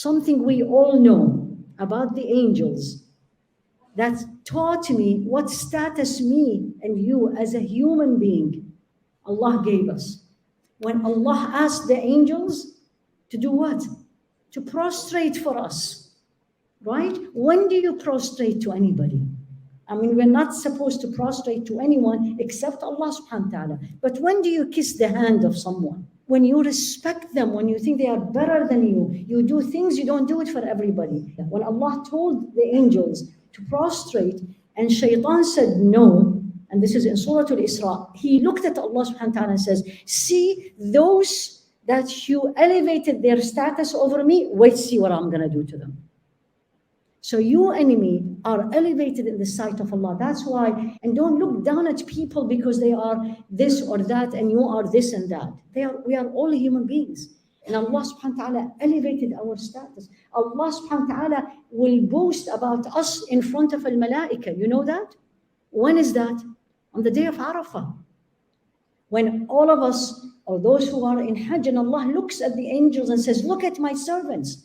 something we all know about the angels that taught me what status me and you as a human being Allah gave us. When Allah asked the angels to do what? To prostrate for us, right? When do you prostrate to anybody? I mean, we're not supposed to prostrate to anyone except Allah subhanahu wa ta'ala. But when do you kiss the hand of someone? When you respect them, when you think they are better than you, you do things, you don't do it for everybody. When Allah told the angels to prostrate and Shaitan said no, and this is in Surah Al-Isra, he looked at Allah subhanahu wa ta'ala and says, see those that you elevated their status over me, wait, see what I'm going to do to them. So you enemy are elevated in the sight of Allah. That's why, and don't look down at people because they are this or that and you are this and that. We are all human beings. And Allah subhanahu wa ta'ala elevated our status. Allah subhanahu wa ta'ala will boast about us in front of al-malaika. You know that? When is that? On the day of Arafah. When all of us, or those who are in Hajj, and Allah looks at the angels and says, look at my servants.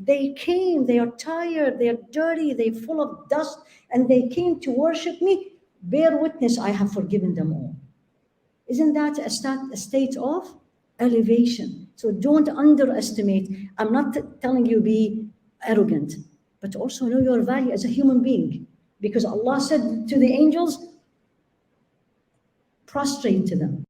They came, they are tired, they are dirty, they're full of dust, and they came to worship me. Bear witness, I have forgiven them all. Isn't that a state of elevation? So don't underestimate. I'm not telling you be arrogant, but also know your value as a human being. Because Allah said to the angels, prostrate to them.